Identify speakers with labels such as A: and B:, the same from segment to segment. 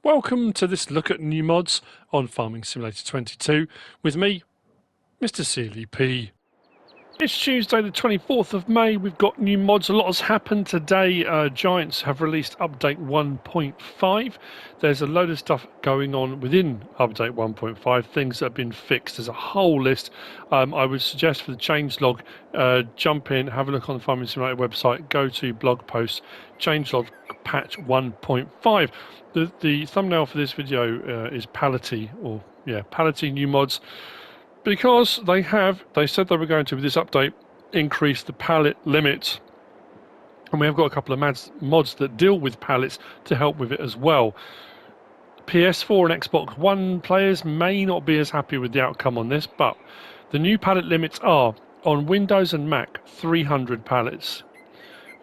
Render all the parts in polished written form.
A: Welcome to this look at new mods on Farming Simulator 22 with me, MrSealyp. It's Tuesday the 24th of May, we've got new mods, a lot has happened today. Giants have released update 1.5. There's a load of stuff going on within update 1.5, things that have been fixed. There's a whole list. I would suggest for the changelog, jump in, have a look on the Farming Simulator website, go to blog post, changelog patch 1.5. The thumbnail for this video is Pallety, or yeah, Pallety new mods. Because they said they were going to, with this update, increase the pallet limit. And we have got a couple of mods that deal with pallets to help with it as well. PS4 and Xbox One players may not be as happy with the outcome on this, but the new pallet limits are, on Windows and Mac, 300 pallets.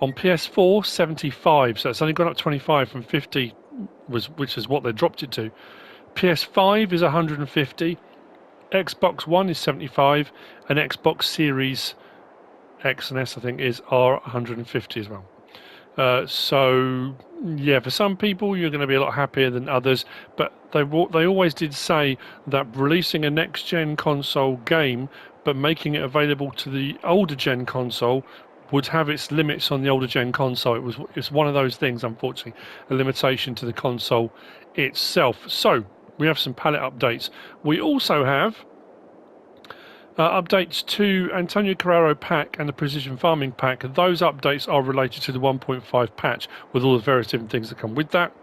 A: On PS4, 75, so it's only gone up 25 from 50, which is what they dropped it to. PS5 is 150. Xbox One is 75, and Xbox Series X and S, I think, are 150 as well. So, yeah, for some people, you're going to be a lot happier than others, but they always did say that releasing a next-gen console game, but making it available to the older-gen console would have its limits on the older-gen console. It's one of those things, unfortunately, a limitation to the console itself. So, we have some pallet updates. We also have updates to Antonio Carrero pack and the Precision Farming pack. Those updates are related to the 1.5 patch with all the various different things that come with that.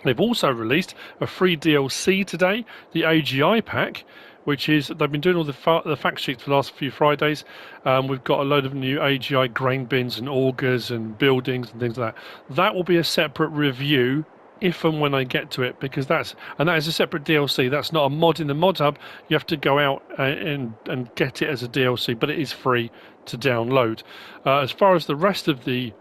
A: They've also released a free DLC today, the AGI pack, which is, they've been doing all the fact sheets for the last few Fridays. We've got a load of new AGI grain bins and augers and buildings and things like that. That will be a separate review if and when I get to it, because that is a separate DLC. That's not a mod in the mod hub. You have to go out and get it as a DLC, but it is free to download. As far as the rest of the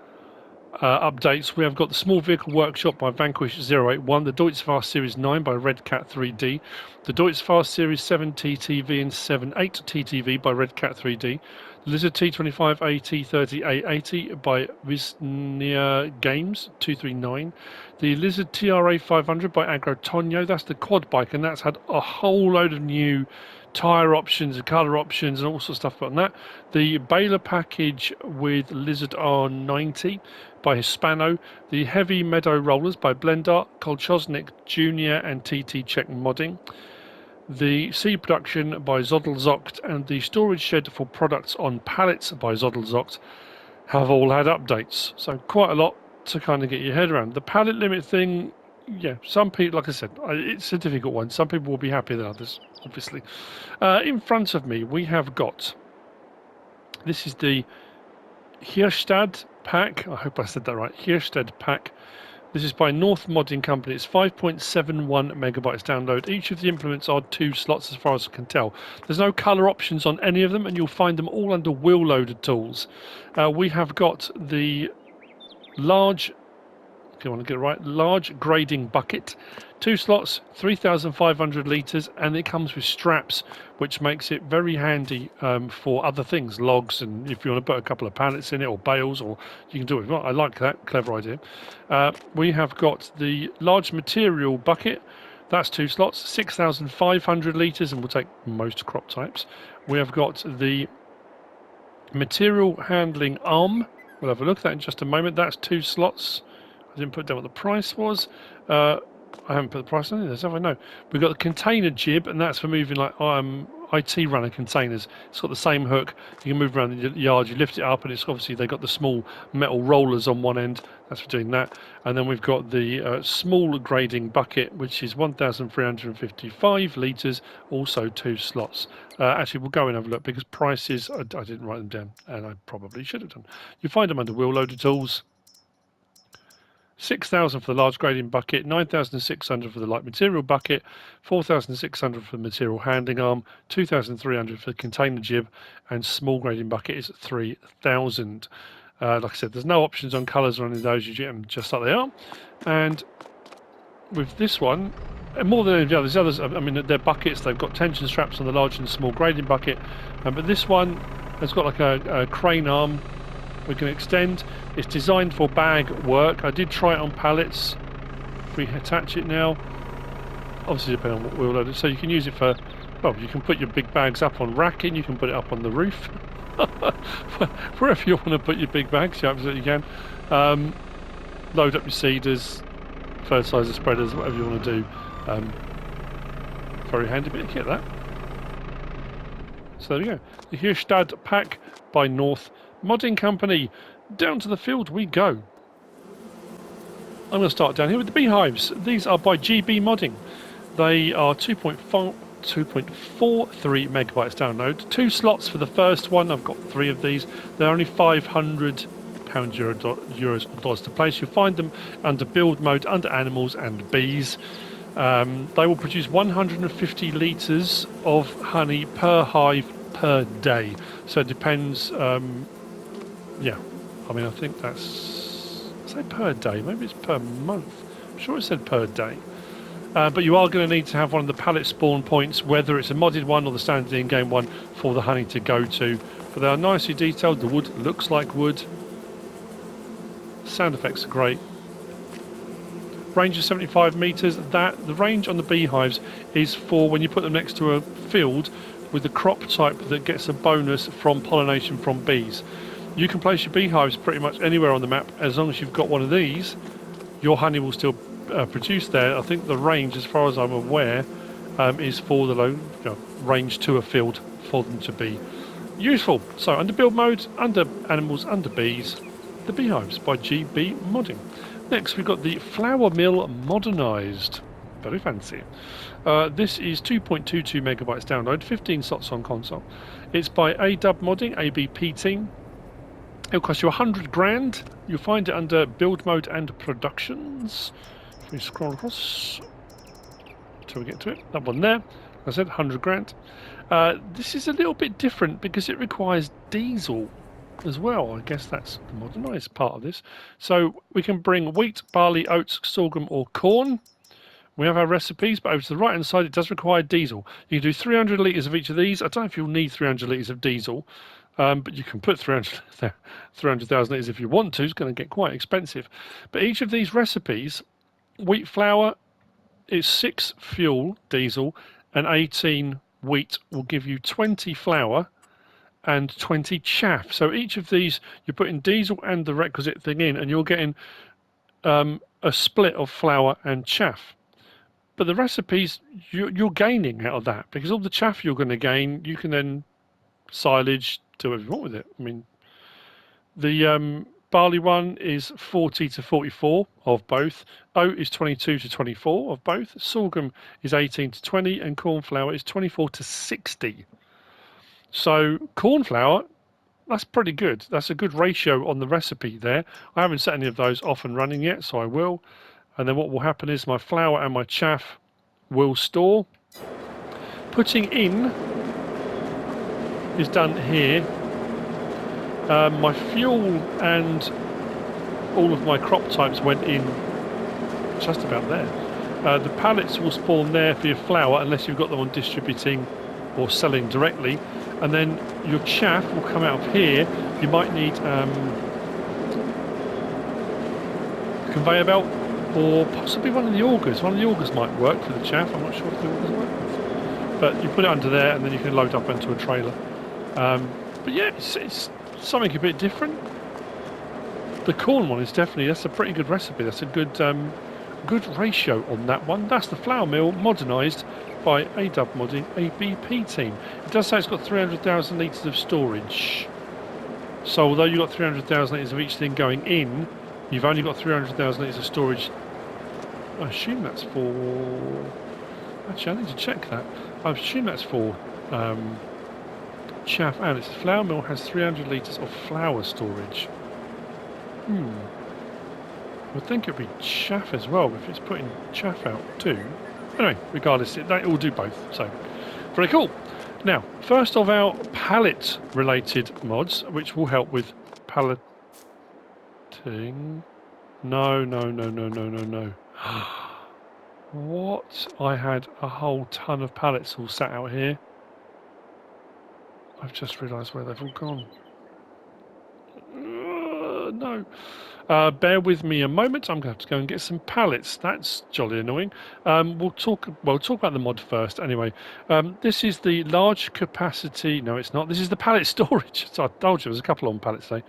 A: updates, we have got the Small Vehicle Workshop by Vanquish 081, the Deutz-Fahr Series 9 by Redcat 3D, the Deutz-Fahr Series 7 TTV and 7.8 TTV by Redcat 3D, the Lizard T25 AT30 A80 by Wisnia Games 239, the Lizard TRA 500 by Agrotonio, that's the quad bike, and that's had a whole load of new tyre options and colour options and all sorts of stuff on that. The Baler package with Lizard R90 by Hispano, the Heavy Meadow Rollers by Blendart, Kolchosnik Jr. and TT Czech Modding, the Seed Production by Zodelzocht, and the Storage Shed for Products on Pallets by Zodelzocht have all had updates. So quite a lot to kind of get your head around. The pallet limit thing, yeah, some people, like I said, it's a difficult one. Some people will be happier than others, obviously. In front of me, we have got, this is the Hiershtad pack. I hope I said that right. Hiershtad pack. This is by North Modding Company. It's 5.71 megabytes download. Each of the implements are 2 slots as far as I can tell. There's no colour options on any of them, and you'll find them all under wheel loader tools. We have got the large, if you want to get it right, large grading bucket, 2 slots, 3,500 litres, and it comes with straps, which makes it very handy for other things, logs, and if you want to put a couple of pallets in it, or bales, or you can do it. I like that, clever idea. We have got the large material bucket, that's 2 slots, 6,500 litres, and will take most crop types. We have got the material handling arm. We'll have a look at that in just a moment. That's 2 slots. I didn't put down what the price was. I haven't put the price on it, have I? No. We've got the container jib, and that's for moving like IT runner containers. It's got the same hook. You can move around the yard, you lift it up, and it's obviously they've got the small metal rollers on one end. That's for doing that. And then we've got the small grading bucket, which is 1,355 litres, also 2 slots. Actually, we'll go and have a look, because prices, I didn't write them down, and I probably should have done. You find them under wheel loader tools. 6,000 for the large grading bucket, 9,600 for the light material bucket, 4,600 for the material handling arm, 2,300 for the container jib, and small grading bucket is 3,000. Like I said, there's no options on colours or any of those. You get them just like they are. And with this one, more than any of the others, I mean, they're buckets. They've got tension straps on the large and small grading bucket, but this one has got like a crane arm. We can extend. It's designed for bag work. I did try it on pallets. if we attach it now, obviously depending on what wheel loader, so you can use it for, well, you can put your big bags up on racking, you can put it up on the roof, wherever you want to put your big bags, you absolutely can. Load up your seeders, fertilizer spreaders, whatever you want to do. Very handy bit of kit, that. So there we go. The Hiershtad pack by North Modding Company. Down to the field we go. I'm going to start down here with the Beehives. These are by GBModding. They are 2.43 megabytes download. 2 slots for the first one. I've got 3 of these. They're only £500 euros or dollars to place. You'll find them under build mode, under animals and bees. They will produce 150 litres of honey per hive per day. So it depends. Yeah, I mean, I think that's, say per day, maybe it's per month. I'm sure it said per day. But you are going to need to have one of the pallet spawn points, whether it's a modded one or the standard in-game one, for the honey to go to. But they are nicely detailed. The wood looks like wood. Sound effects are great. Range of 75 metres. The range on the Beehives is for when you put them next to a field with the crop type that gets a bonus from pollination from bees. You can place your Beehives pretty much anywhere on the map. As long as you've got one of these, your honey will still produce there. I think the range, as far as I'm aware, is for the low range to a field for them to be useful. So under build mode, under animals, under bees, the Beehives by GBModding. Next we've got the flour mill Modernized. Very fancy. This is 2.22 megabytes download, 15 slots on console. It's by Adub Modding, ABP team. It'll cost you 100 grand. You'll find it under build mode and productions. If we scroll across until we get to it, that one there. Like I said, 100 grand. This is a little bit different because it requires diesel as well. I guess that's the modernised part of this. So we can bring wheat, barley, oats, sorghum or corn. We have our recipes, but over to the right hand side it does require diesel. You can do 300 litres of each of these. I don't know if you'll need 300 litres of diesel, but you can put 300,000 litres if you want to. It's going to get quite expensive. But each of these recipes, wheat flour is 6 fuel diesel and 18 wheat will give you 20 flour and 20 chaff. So each of these you're putting diesel and the requisite thing in, and you're getting a split of flour and chaff. But the recipes, you're gaining out of that, because all the chaff you're going to gain, you can then silage, do whatever you want with it. I mean, the barley one is 40 to 44 of both. Oat is 22 to 24 of both. Sorghum is 18 to 20, and corn flour is 24 to 60. So corn flour, that's pretty good. That's a good ratio on the recipe there. I haven't set any of those off and running yet, so I will. And then what will happen is my flour and my chaff will store. Putting in is done here. My fuel and all of my crop types went in just about there. The pallets will spawn there for your flour unless you've got them on distributing or selling directly. And then your chaff will come out of here. You might need a conveyor belt, or possibly one of the augers. One of the augers might work for the chaff. I'm not sure if the augers work with. But you put it under there and then you can load up into a trailer. But yeah, it's something a bit different. The corn one is definitely, that's a pretty good recipe. That's a good good ratio on that one. That's the flour mill Modernised by Adub Modding ABP team. It does say it's got 300,000 litres of storage. So although you've got 300,000 litres of each thing going in, you've only got 300,000 litres of storage. I assume that's for... Actually, I need to check that. I assume that's for chaff, and its flour mill has 300 litres of flour storage. I would think it would be chaff as well if it's putting chaff out too. Anyway, regardless, they all do both. So, very cool. Now, first of our pallet related mods, which will help with palleting. No. What? I had a whole ton of pallets all sat out here. I've just realised where they've all gone. No. Bear with me a moment. I'm going to have to go and get some pallets. That's jolly annoying. We'll talk about the mod first. Anyway, this is the large capacity. No, it's not. This is the pallet storage. So I told you there's a couple on pallets today.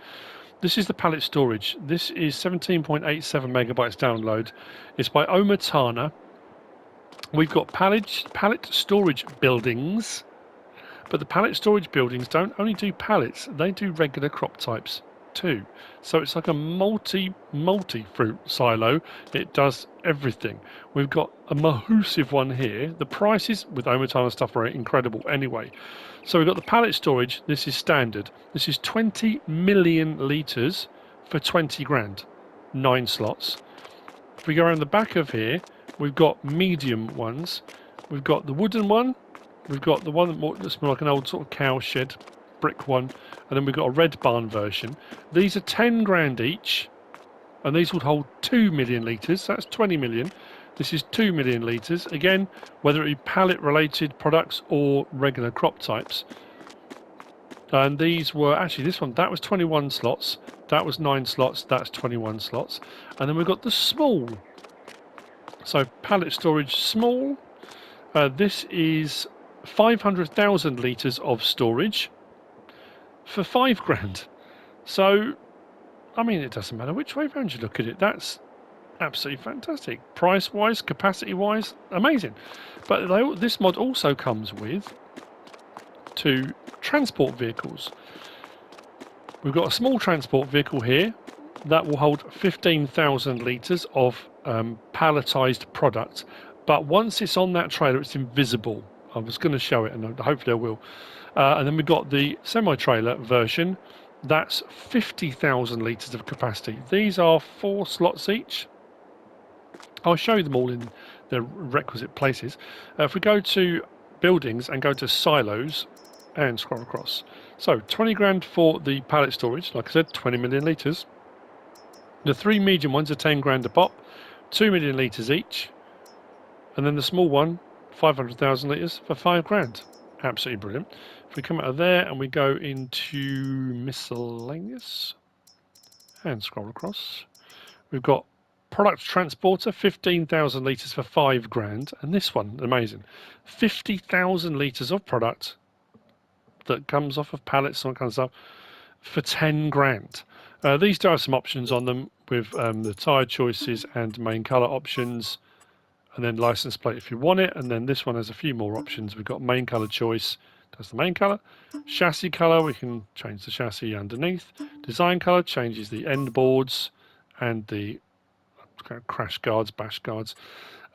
A: This is the pallet storage. This is 17.87 megabytes download. It's by OmaTana. We've got pallet storage buildings, but the pallet storage buildings don't only do pallets, they do regular crop types too. So it's like a multi-fruit silo. It does everything. We've got a massive one here. The prices with OmaTana stuff are incredible anyway. So we've got the pallet storage. This is standard. This is 20 million litres for 20 grand. 9 slots. If we go around the back of here, we've got medium ones. We've got the wooden one. We've got the one that's more like an old sort of cow shed brick one, and then we've got a red barn version. These are 10 grand each, and these would hold 2 million litres. So that's 20 million. This is 2 million litres. Again, whether it be pallet related products or regular crop types. And these were actually this one, that was 21 slots, that was 9 slots, that's 21 slots. And then we've got the small. So pallet storage small. This is 500,000 litres of storage for 5 grand. So, I mean, it doesn't matter which way round you look at it. That's absolutely fantastic. Price-wise, capacity-wise, amazing. But this mod also comes with 2 transport vehicles. We've got a small transport vehicle here that will hold 15,000 litres of palletised product. But once it's on that trailer, it's invisible. I was going to show it, and hopefully I will. And then we've got the semi-trailer version. That's 50,000 litres of capacity. These are 4 slots each. I'll show you them all in the requisite places. If we go to buildings and go to silos and scroll across. So 20 grand for the pallet storage. Like I said, 20 million litres. The 3 medium ones are 10 grand a pop. 2 million litres each. And then the small one, 500,000 litres for 5 grand. Absolutely brilliant. If we come out of there and we go into miscellaneous and scroll across, we've got product transporter, 15,000 litres for 5 grand. And this one, amazing, 50,000 litres of product that comes off of pallets and all kind of stuff for 10 grand. These do have some options on them with the tyre choices and main colour options. And then license plate if you want it, and then this one has a few more options. We've got main colour choice, that's the main colour. Chassis colour, we can change the chassis underneath. Design colour changes the end boards and the crash guards, bash guards.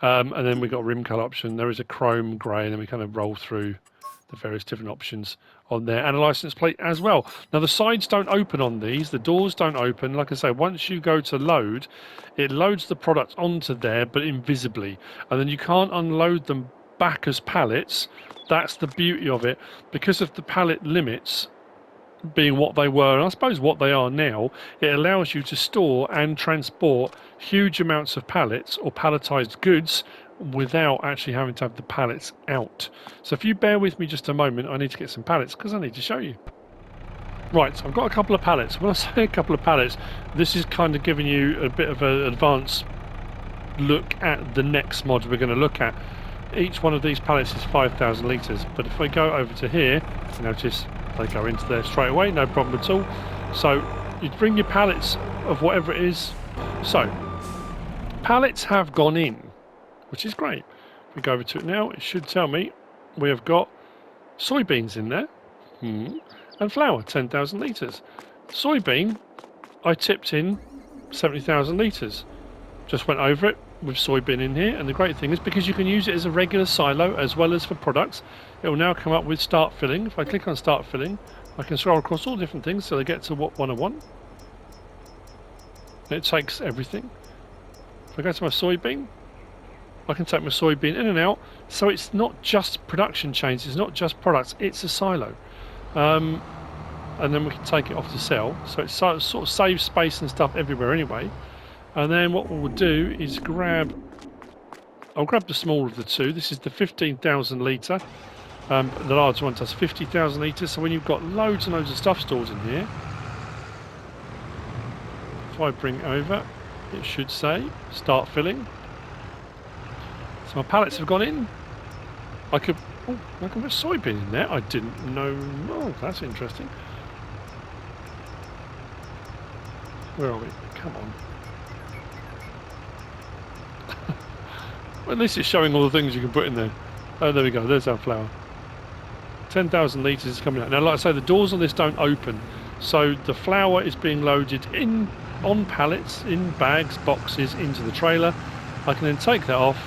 A: And then we've got a rim colour option. There is a chrome grey, and then we kind of roll through the various different options on there, and a license plate as well. Now the sides don't open on these, the doors don't open. Like I say, once you go to load, it loads the product onto there but invisibly, and then you can't unload them back as pallets. That's the beauty of it. Because of the pallet limits being what they were, and I suppose what they are now, it allows you to store and transport huge amounts of pallets or palletized goods without actually having to have the pallets out. So if you bear with me just a moment, I need to get some pallets because I need to show you. Right, so I've got a couple of pallets. When I say a couple of pallets, this is kind of giving you a bit of an advanced look at the next mod we're going to look at. Each one of these pallets is 5,000 litres, but if I go over to here, notice they go into there straight away, no problem at all. So you bring your pallets of whatever it is. So pallets have gone in, which is great. If we go over to it now, it should tell me we have got soybeans in there and flour, 10,000 litres. Soybean, I tipped in 70,000 litres. Just went over it with soybean in here, and the great thing is because you can use it as a regular silo as well as for products, it will now come up with start filling. If I click on start filling, I can scroll across all different things so they get to what one I want. It takes everything. If I go to my soybean, I can take my soybean in and out, so it's not just production chains, it's not just products, it's a silo. And then we can take it off to sell, so it sort of saves space and stuff everywhere anyway. And then what we'll do is I'll grab the smaller of the two. This is the 15,000 litre. The large one does 50,000 litres, so when you've got loads and loads of stuff stored in here, If I bring it over, it should say start filling. So my pallets have gone in. I could put soybean in there. I didn't know. Oh, that's interesting. Where are we? Come on. Well, at least it's showing all the things you can put in there. Oh, there we go. There's our flour. 10,000 litres is coming out. Now, like I say, the doors on this don't open. So the flour is being loaded in on pallets, in bags, boxes, into the trailer. I can then take that off,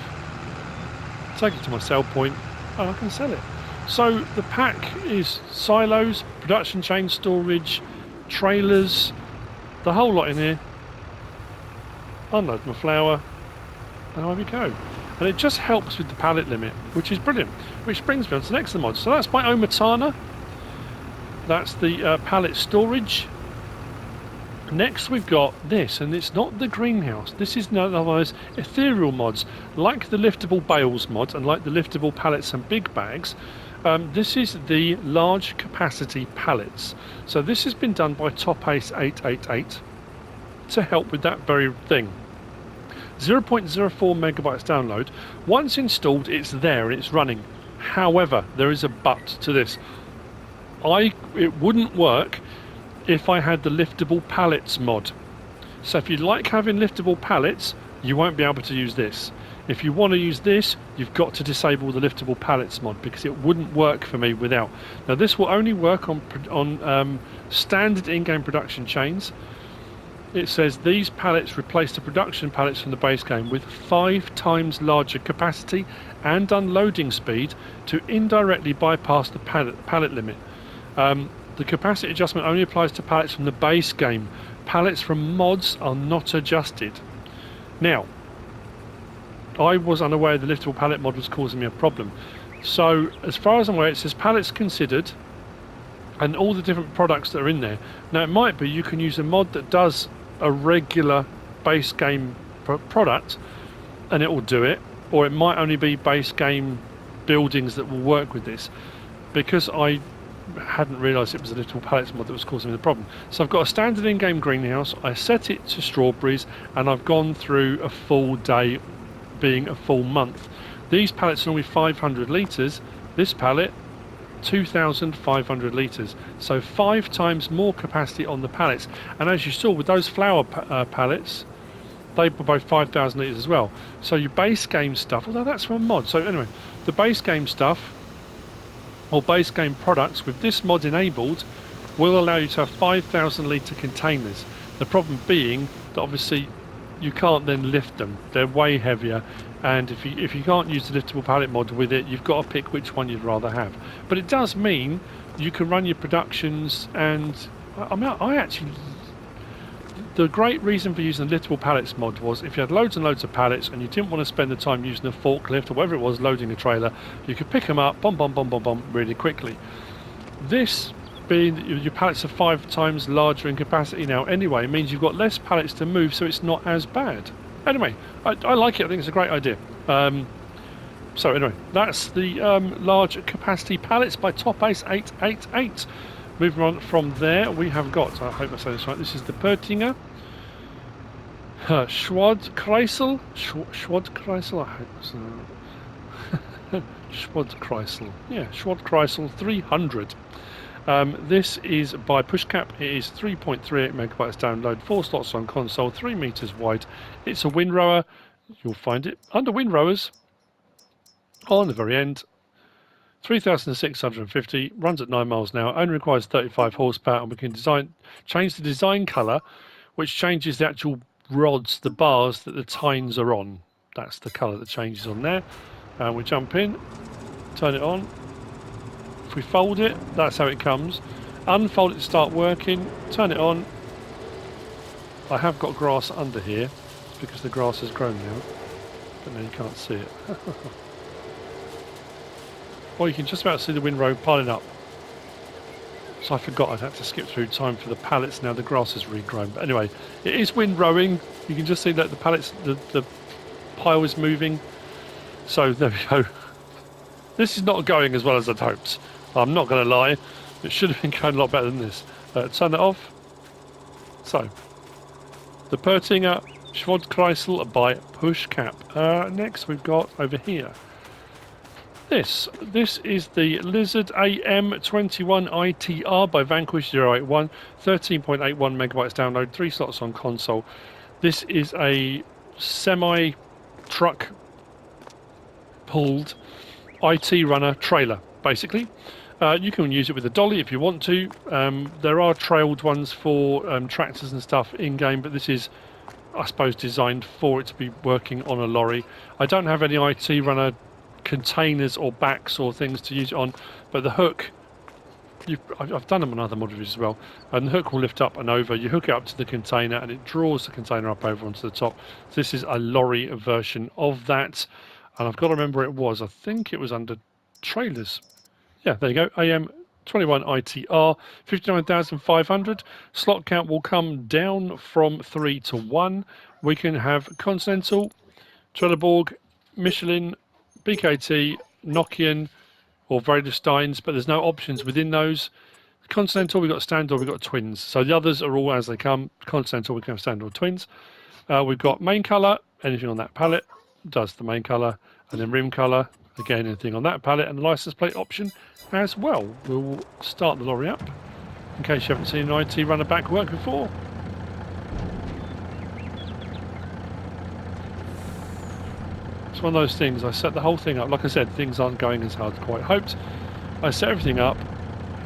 A: take it to my sell point, and I can sell it. So the pack is silos, production chain storage, trailers, the whole lot in here. Unload my flour, and away we go. And it just helps with the pallet limit, which is brilliant. Which brings me on to the next mod. So that's my OmaTana. That's the pallet storage. Next we've got this, and it's not the greenhouse. This is one of those ethereal mods, like the liftable bales mod and like the liftable pallets and big bags. This is the large capacity pallets. So this has been done by Topace 888 to help with that very thing. 0.04 megabytes download. Once installed, it's there and it's running. However, there is a but to this. It wouldn't work if I had the liftable pallets mod. So if you like having liftable pallets, you won't be able to use this. If you want to use this, you've got to disable the liftable pallets mod because it wouldn't work for me without. Now this will only work on standard in-game production chains. It says these pallets replace the production pallets from the base game with 5 times larger capacity and unloading speed to indirectly bypass the pallet limit. The capacity adjustment only applies to pallets from the base game. Pallets from mods are not adjusted. Now, I was unaware the liftable pallet mod was causing me a problem. So, as far as I'm aware, it says pallets considered and all the different products that are in there. Now, it might be you can use a mod that does a regular base game product and it will do it, or it might only be base game buildings that will work with this, because I hadn't realised it was a little pallets mod that was causing me the problem. So I've got a standard in-game greenhouse, I set it to strawberries, and I've gone through a full day being a full month. These pallets are only 500 litres, this pallet 2,500 litres, so 5 times more capacity on the pallets. And as you saw with those flour pallets, they were both 5,000 litres as well. So your base game stuff, although that's from a mod, so anyway, the base game stuff or base game products with this mod enabled will allow you to have 5,000 litre containers. The problem being that obviously you can't then lift them, they're way heavier, and if you can't use the liftable pallet mod with it, you've got to pick which one you'd rather have. But it does mean you can run your productions, and I mean, the great reason for using the liftable pallets mod was if you had loads and loads of pallets and you didn't want to spend the time using a forklift or whatever it was loading a trailer, you could pick them up, really quickly. This being that your pallets are 5 times larger in capacity now anyway, means you've got less pallets to move, so it's not as bad. Anyway, I like it. I think it's a great idea. So anyway, that's the large capacity pallets by Topace 888. Moving on from there, we have got, I hope I say this right, this is the Poettinger Schwadkreisel. Schwadkreisel, I hope so. Schwadkreisel. Yeah, Schwadkreisel 300. This is by Puszkap. It is 3.38 megabytes download, 4 slots on console, 3 meters wide. It's a windrower. You'll find it under windrowers on the very end. 3,650, runs at 9 miles an hour, only requires 35 horsepower, and we can change the design colour, which changes the actual rods, the bars that the tines are on. That's the colour that changes on there. And we jump in, turn it on. If we fold it, that's how it comes. Unfold it to start working, turn it on. I have got grass under here, it's because the grass has grown now, but now you can't see it. Or you can just about see the windrow piling up. So I forgot I'd had to skip through time for the pallets. Now the grass has regrown. But anyway, it is windrowing. You can just see that the pallets, the pile is moving. So there we go. This is not going as well as I'd hoped. I'm not going to lie. It should have been going a lot better than this. Turn it off. So The Poettinger Schwadkreisel by Puszkap. Next we've got over here. This is the Lizard AM21 ITR by Vanquish 081, 13.81 megabytes download, 3 slots on console. This is a semi-truck pulled IT runner trailer, basically. You can use it with a dolly if you want to. There are trailed ones for tractors and stuff in-game, but this is, I suppose, designed for it to be working on a lorry. I don't have any IT runner containers or backs or things to use it on, but the hook, I've done them on other mod reviews as well, and the hook will lift up and over. You hook it up to the container and it draws the container up over onto the top. So this is a lorry version of that, and I've got to remember I think it was under trailers. Yeah, there you go. AM21 ITR, 59,500. Slot count will come down from 3 to 1. We can have Continental, Trelleborg, Michelin, BKT, Nokian, or Vredesteins, but there's no options within those. Continental, we've got standard, we've got twins. So the others are all as they come. Continental, we can have standard or twins. We've got main colour, anything on that pallet does the main colour, and then rim colour, again, anything on that pallet, and the license plate option as well. We'll start the lorry up, in case you haven't seen an IT runner back work before. It's one of those things, I set the whole thing up, like I said, things aren't going as hard as quite hoped. I set everything up,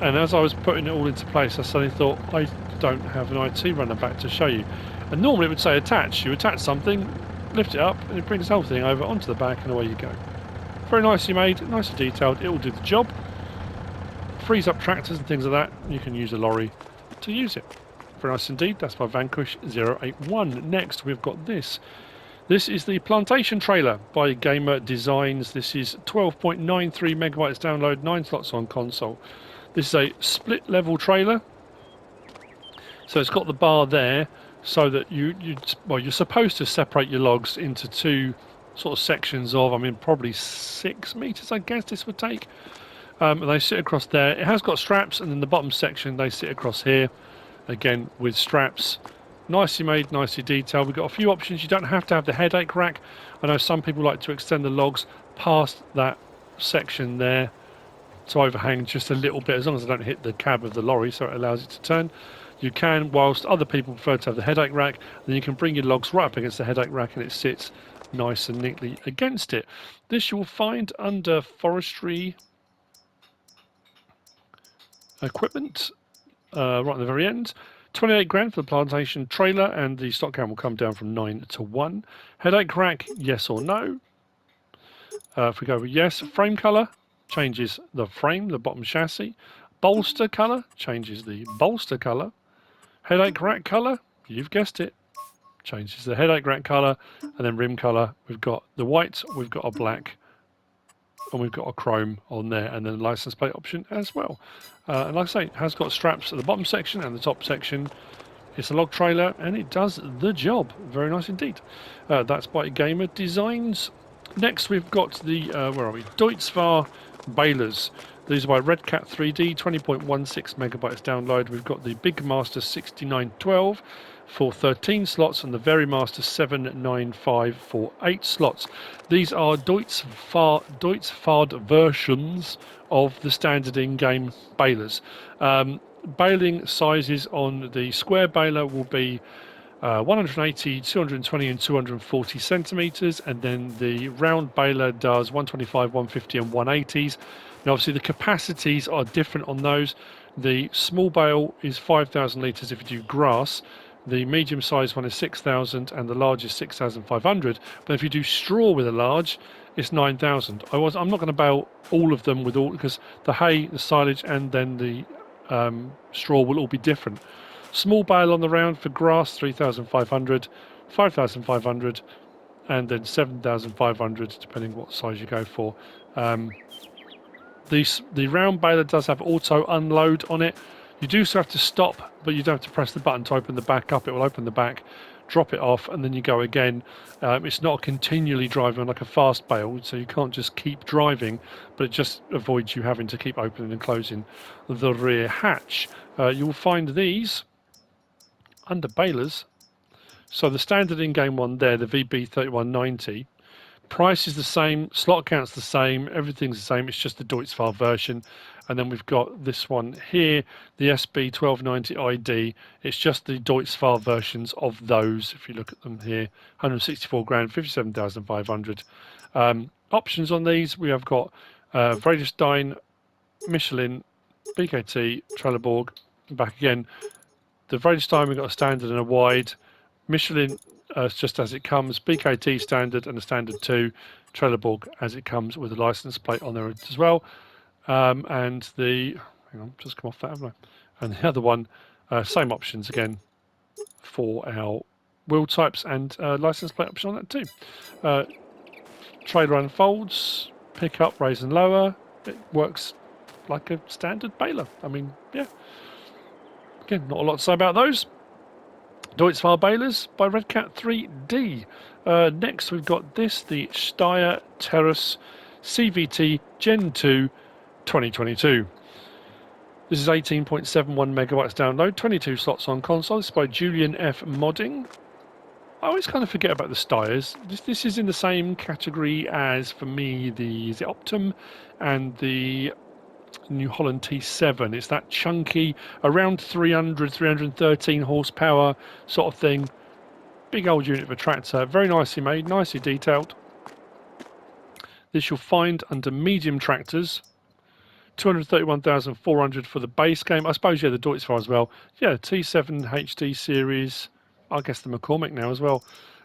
A: and as I was putting it all into place, I suddenly thought, I don't have an IT runner back to show you. And normally it would say attach. You attach something, lift it up, and it brings the whole thing over onto the back, and away you go. Very nicely made, nicely detailed, it will do the job. Frees up tractors and things like that. You can use a lorry to use it. Very nice indeed, that's by Vanquish 081. Next we've got this. This is the Plantation trailer by GamerDesigns. This is 12.93 megabytes download, 9 slots on console. This is a split level trailer. So it's got the bar there so that you're supposed to separate your logs into two sort of sections of, probably 6 meters, I guess this would take. And they sit across there. It has got straps, and then the bottom section, they sit across here, again with straps. Nicely made, nicely detailed. We've got a few options. You don't have to have the headache rack. I know some people like to extend the logs past that section there to overhang just a little bit, as long as they don't hit the cab of the lorry, so it allows it to turn. You can, whilst other people prefer to have the headache rack, then you can bring your logs right up against the headache rack and it sits nice and neatly against it. This you will find under forestry equipment, right at the very end. 28 grand for the Plantation trailer, and the stock count will come down from 9 to 1. Headache rack, yes or no? If we go with yes, frame colour changes the frame, the bottom chassis. Bolster colour changes the bolster colour. Headache rack colour, you've guessed it, changes the headache rack colour. And then rim colour, we've got the white, we've got a black, and we've got a chrome on there, and then the license plate option as well. And like I say, it has got straps at the bottom section and the top section. It's a log trailer, and it does the job. Very nice indeed. That's by GamerDesigns. Next, we've got the, where are we? Deutz-Fahr Balers. These are by Redcat 3D, 20.16 megabytes download. We've got the Big Master 6912 for 13 slots and the Very Master 795 for 8 slots. These are Deutz-Fahr versions of the standard in-game balers. Baling sizes on the square baler will be 180, 220 and 240 centimeters, and then the round baler does 125, 150 and 180s. Now obviously the capacities are different on those. The small bale is 5,000 litres if you do grass, the medium sized one is 6,000 and the large is 6,500, but if you do straw with a large it's 9,000. I'm not going to bale all of them with all, because the hay, the silage and then the straw will all be different. Small bale on the round for grass 3,500, 5,500 and then 7,500 depending what size you go for. The round baler does have auto unload on it. You do still have to stop, but you don't have to press the button to open the back up. It will open the back, drop it off, and then you go again. It's not continually driving like a fast bale, so you can't just keep driving, but it just avoids you having to keep opening and closing the rear hatch. You'll find these under balers So the standard in-game one there, the VB3190, price is the same, slot count's the same, everything's the same. It's just the Deutz-Fahr version. And then we've got this one here, the SB1290 ID. It's just the Deutz-Fahr versions of those. If you look at them here, 164 grand, 57,500. Options on these, we have got Vredestein, Michelin, BKT, Trelleborg, back again. The Vredestein, we've got a standard and a wide. Michelin, just as it comes. BKT standard and a standard 2. Trelleborg as it comes with a license plate on there as well. And the, hang on, just come off that, haven't I? And the other one, same options again for our wheel types and license plate option on that too. Trailer unfolds, pick up, raise and lower. It works like a standard baler. I mean, yeah. Again, not a lot to say about those. Deutz-Fahr balers by Redcat 3D. Next, we've got this, the Steyr Terrus CVT Gen 2 2022. This is 18.71 megabytes download, 22 slots on console. This is by Julian F. Modding. I always kind of forget about the Steyrs. This is in the same category as, for me, the Optum and the New Holland T7. It's that chunky, around 300, 313 horsepower sort of thing. Big old unit of a tractor. Very nicely made, nicely detailed. This you'll find under medium tractors. 231,400 for the base game. I suppose, yeah, the Deutz-Fahr as well. Yeah, T7 HD series. I guess the McCormick now as well.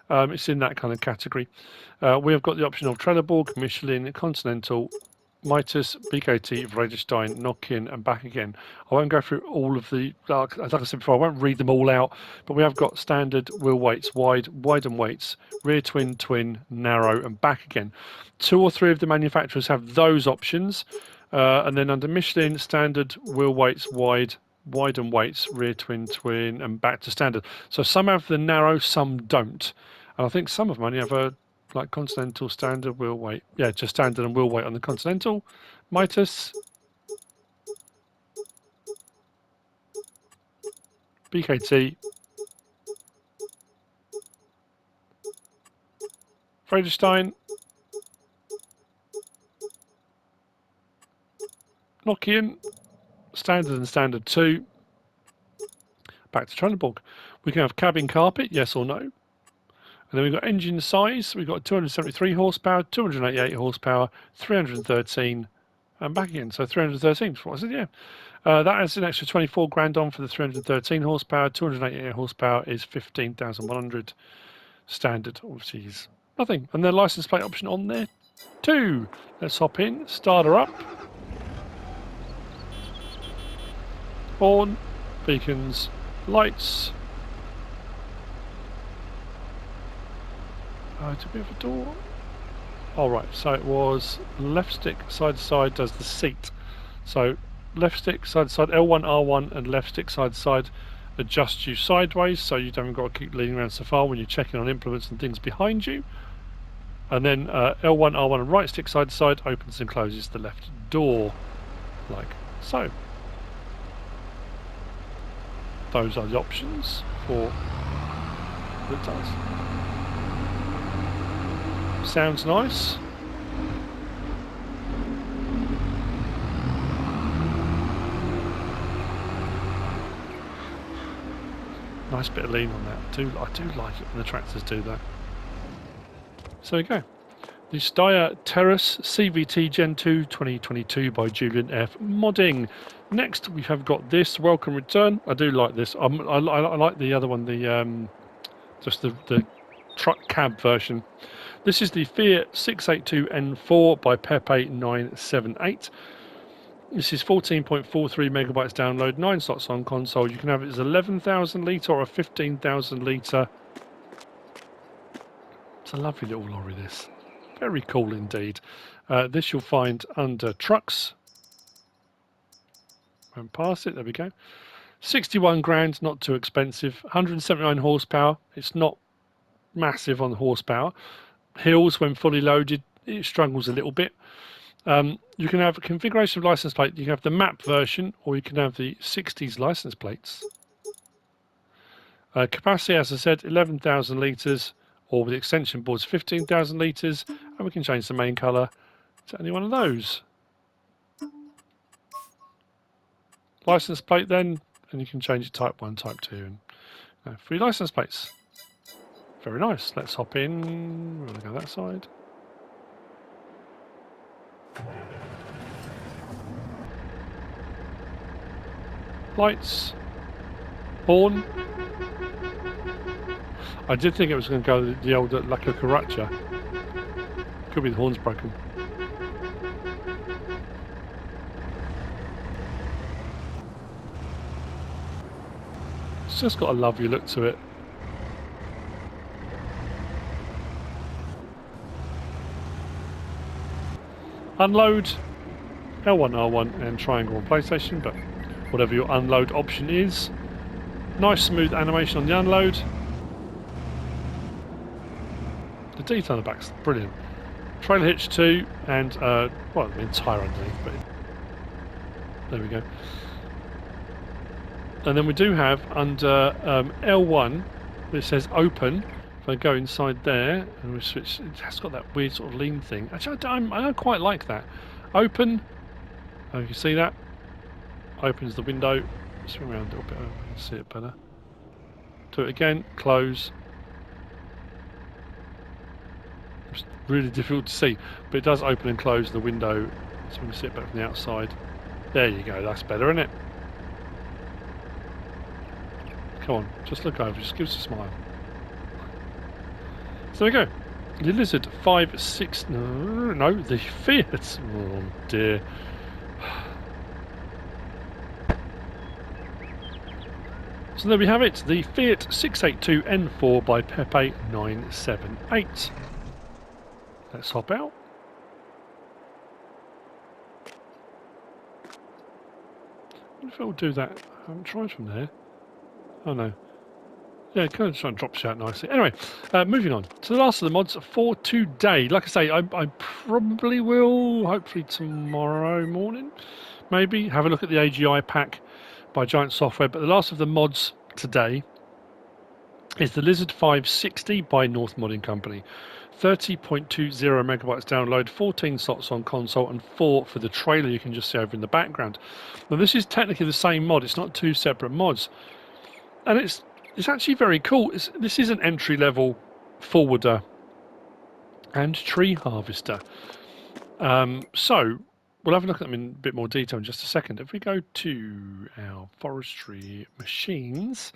A: It's in that kind of category. We have got the option of Trelleborg, Michelin, Continental, Mitas, BKT, Vredestein, Nokian, and back again. I won't go through all of the, like I said before, I won't read them all out, but we have got standard wheel weights, wide and weights, rear twin, narrow, and back again. 2 or 3 of the manufacturers have those options. And then under Michelin, standard wheel weights, wide and weights, rear twin, and back to standard. So some have the narrow, some don't. And I think some of them only have a like Continental standard wheel weight. Yeah, just standard and wheel weight on the Continental. Mitas, BKT, Vredestein, Nokian, standard and standard 2. Back to Trelleborg. We can have cabin carpet, yes or no. And then we've got engine size. We've got 273 horsepower, 288 horsepower, 313, and back again. So 313 is what I said, yeah. That adds an extra 24 grand on for the 313 horsepower. 288 horsepower is 15,100. Standard, obviously, is nothing. And then license plate option on there too. Let's hop in, start her up. Horn, beacons, lights. Do we have a door? All right, so it was left stick side to side does the seat. So left stick side to side, L1, R1, and left stick side to side adjusts you sideways, so you don't got to keep leaning around so far when you're checking on implements and things behind you. And then L1, R1, and right stick side to side opens and closes the left door, like so. Those are the options for what it does. Sounds nice. Nice bit of lean on that. I do like it when the tractors do that. So there you go. The Steyr Terrus CVT Gen 2 2022 by Julian F. Modding. Next we have got this Welcome Return. I do like this. I like the other one, the just the truck cab version. This is the Fiat 682N4 by Pepe978. This is 14.43 megabytes download, 9 slots on console. You can have it as 11,000 litre or a 15,000 litre. It's a lovely little lorry, this. Very cool indeed. This you'll find under trucks. Won't pass it, there we go. 61 grand, not too expensive. 179 horsepower. It's not massive on horsepower. Hills, when fully loaded, it struggles a little bit. You can have a configuration of license plate. You can have the map version, or you can have the 60s license plates. Capacity, as I said, 11,000 litres, or with the extension boards 15,000 litres, and we can change the main colour to any one of those. License plate then, and you can change it type 1, type 2, and free license plates. Very nice. Let's hop in. We're going to go that side. Lights. Horn. I did think it was going to go the old La Cucaracha. Could be the horn's broken. It's just got a lovely look to it. Unload, L1, R1 and triangle on PlayStation, but whatever your unload option is. Nice smooth animation on the unload. The detail on the back's brilliant. Trailer hitch 2 and, well, the entire underneath, but there we go. And then we do have under L1, it says open. If I go inside there and we switch, it has got that weird sort of lean thing. Actually, I don't quite like that. Open, oh, you can see that. Opens the window. Swing around a little bit, I can see it better. Do it again, close. It's really difficult to see, but it does open and close the window so we can see it better from the outside. There you go, that's better, isn't it? Come on, just look over, just give us a smile. So there we go. The Lizard 5.6. No, the Fiat. Oh dear. So there we have it. The Fiat 682N4 by Pepe 978. Let's hop out. I wonder if it will do that. I haven't tried from there. Oh no. Yeah, kind of try and drop out nicely. Anyway, moving on to the last of the mods for today. Like I say, I probably will, hopefully tomorrow morning, maybe, have a look at the AGI pack by Giant Software. But the last of the mods today is the Lizard 560 by North Modding Company. 30.20 megabytes download, 14 slots on console, and 4 for the trailer you can just see over in the background. Now, this is technically the same mod. It's not two separate mods. And it's actually very cool. This is an entry-level forwarder and tree harvester. So we'll have a look at them in a bit more detail in just a second. If we go to our forestry machines,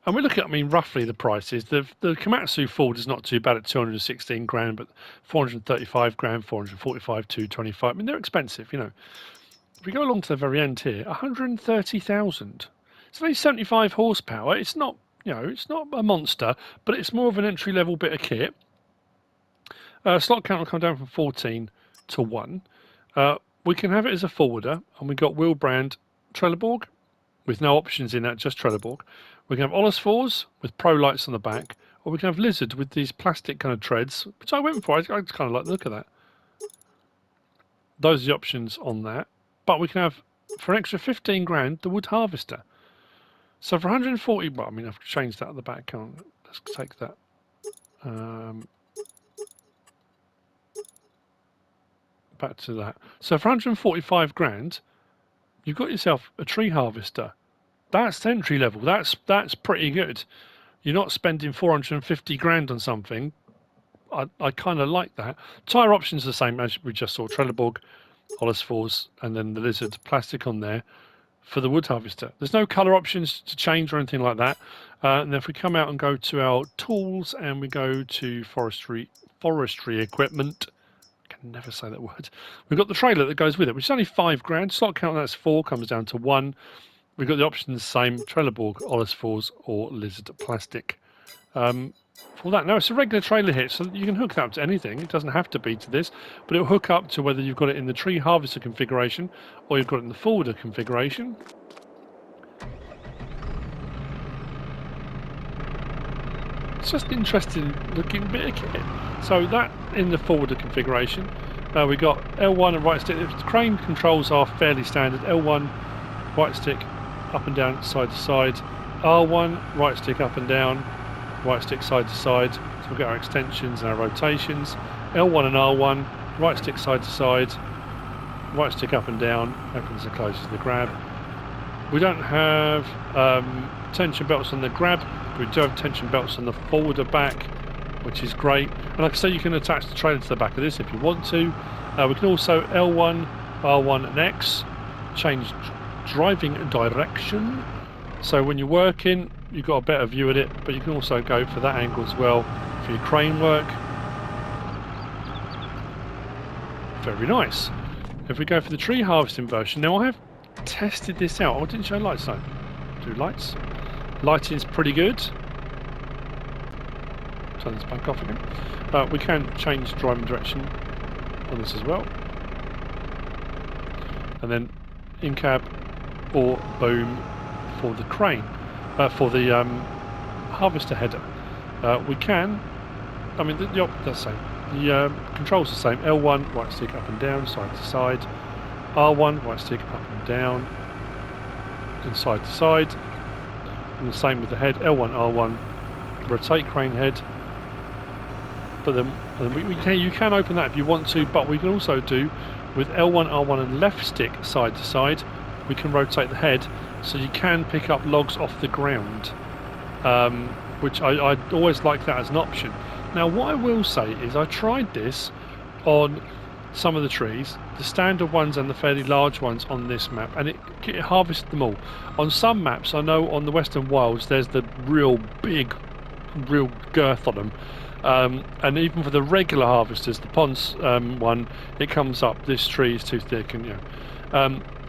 A: and we look at, I mean, roughly the prices. The Komatsu forward is not too bad at 216 grand, but 435 grand, 445, 225. I mean, they're expensive, you know. If we go along to the very end here, 130,000. It's only 75 horsepower. It's not, you know, it's not a monster, but it's more of an entry-level bit of kit. Slot count will come down from 14 to 1. We can have it as a forwarder, and we've got wheel brand Trelleborg with no options in that, just Trelleborg. We can have Olesfors with pro lights on the back, or we can have Lizard with these plastic kind of treads, which I went for. I just kind of like the look of that. Those are the options on that. But we can have, for an extra 15 grand, the wood harvester. So for 140, well, I mean, I've changed that at the back. Let's take that. Back to that. So for 145 grand, you've got yourself a tree harvester. That's entry level. That's pretty good. You're not spending 450 grand on something. I kind of like that. Tyre options are the same as we just saw. Trelleborg, Olesfors, and then the Lizard plastic on there for the wood harvester. There's no colour options to change or anything like that. And then if we come out and go to our tools and we go to forestry equipment, I can never say that word. We've got the trailer that goes with it, which is only 5 grand. Slot count, that's 4, comes down to 1. We've got the options the same: Trelleborg, Olesfors, or Lizard plastic. For that, now it's a regular trailer hitch, so you can hook that up to anything. It doesn't have to be to this, but it'll hook up to whether you've got it in the tree harvester configuration or you've got it in the forwarder configuration. It's just an interesting looking bit of kit. So that in the forwarder configuration, we got L1 and right stick. The crane controls are fairly standard. L1 right stick up and down, side to side. R1, right stick up and down, right stick side to side. So we'll get our extensions and our rotations. L1 and R1, right stick side to side, right stick up and down, opens and closes the grab. We don't have tension belts on the grab, but we do have tension belts on the forwarder back, which is great. And like I say, you can attach the trailer to the back of this if you want to. We can also L1, R1 and X change driving direction. So when you're working, you've got a better view at it, but you can also go for that angle as well for your crane work. Very nice. If we go for the tree harvesting version, now I have tested this out. I didn't show lights though. Do lights. Lighting's pretty good. Turn this back off again. We can change driving direction on this as well. And then in cab or boom for the crane, for the harvester header. We can, I mean, that's the same. The controls are the same. L1, right stick up and down, side to side. R1, right stick up and down, and side to side. And the same with the head. L1, R1, rotate crane head. But then you can open that if you want to, but we can also do with L1, R1 and left stick side to side, we can rotate the head so you can pick up logs off the ground, which I always like that as an option. Now what I will say is I tried this on some of the trees, the standard ones and the fairly large ones on this map, and it harvested them all. On some maps, I know on the Western Wilds there's the real big, real girth on them. And even for the regular harvesters, the ponds one, it comes up, this tree is too thick, and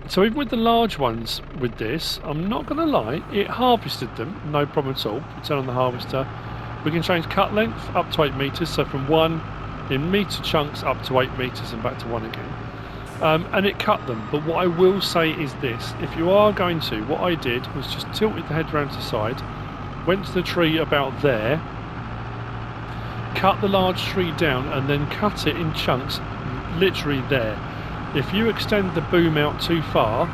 A: so even with the large ones with this, I'm not going to lie, it harvested them, no problem at all. We turn on the harvester, we can change cut length up to 8 meters, so from 1 in meter chunks up to 8 meters and back to 1 again. And it cut them, but what I will say is this, if you are going to, what I did was just tilted the head round to the side, went to the tree about there, cut the large tree down and then cut it in chunks literally there. If you extend the boom out too far,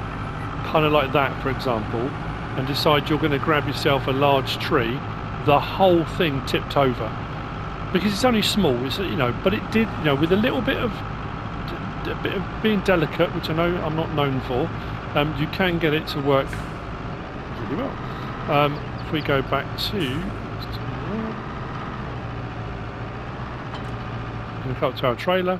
A: kind of like that for example, and decide you're going to grab yourself a large tree, the whole thing tipped over because it's only small, it's, but it did, with a little bit of being delicate, which I know I'm not known for, you can get it to work really well. If we go back to up to our trailer.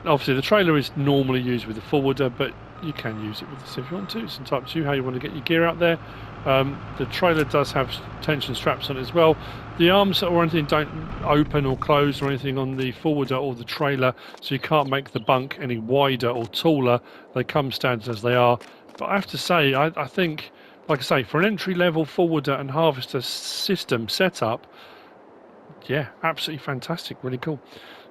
A: Obviously the trailer is normally used with the forwarder, but you can use it with this if you want to. It's up to you how you want to get your gear out there. The trailer does have tension straps on it as well. The arms or anything don't open or close or anything on the forwarder or the trailer, so you can't make the bunk any wider or taller. They come standard as they are. But I have to say, I think, like I say, for an entry-level forwarder and harvester system setup, yeah, absolutely fantastic, really cool.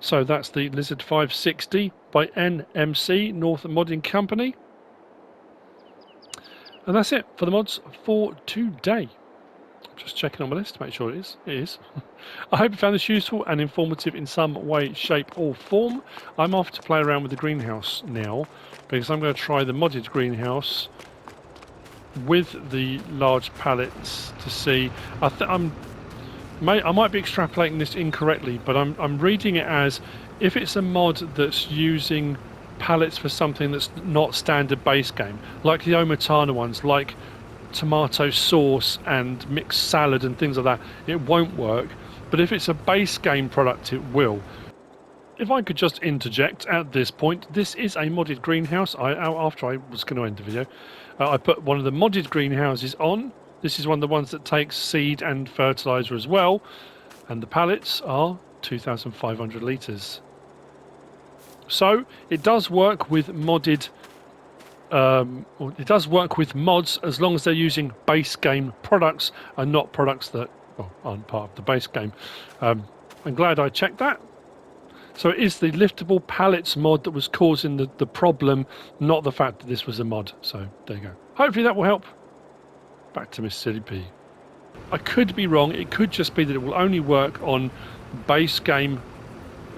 A: So that's the Lizard 560 by NMC, North Modding Company. And that's it for the mods for today. I'm just checking on my list to make sure it is. It is. I hope you found this useful and informative in some way, shape or form. I'm off to play around with the greenhouse now, because I'm going to try the modded greenhouse with the large pallets to see. I might be extrapolating this incorrectly, but I'm reading it as if it's a mod that's using pallets for something that's not standard base game, like the OmaTana ones, like tomato sauce and mixed salad and things like that, it won't work. But if it's a base game product, it will. If I could just interject at this point, this is a modded greenhouse. After I was going to end the video, I put one of the modded greenhouses on. This is one of the ones that takes seed and fertilizer as well, and the pallets are 2,500 litres. So it does work with modded. It does work with mods as long as they're using base game products and not products that aren't part of the base game. I'm glad I checked that. So it is the liftable pallets mod that was causing the problem, not the fact that this was a mod. So there you go. Hopefully that will help. Back to MrSealyp. I could be wrong. It could just be that it will only work on base game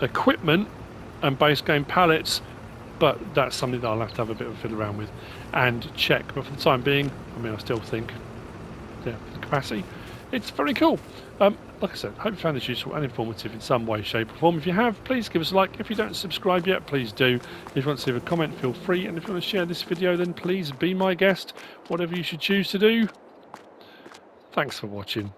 A: equipment and base game pallets, but that's something that I'll have to have a bit of a fiddle around with and check. But for the time being, I mean, I still think, yeah, the capacity. It's very cool. Like I said, hope you found this useful and informative in some way, shape or form. If you have, please give us a like. If you don't subscribe yet, please do. If you want to leave a comment, feel free. And if you want to share this video, then please be my guest. Whatever you should choose to do. Thanks for watching.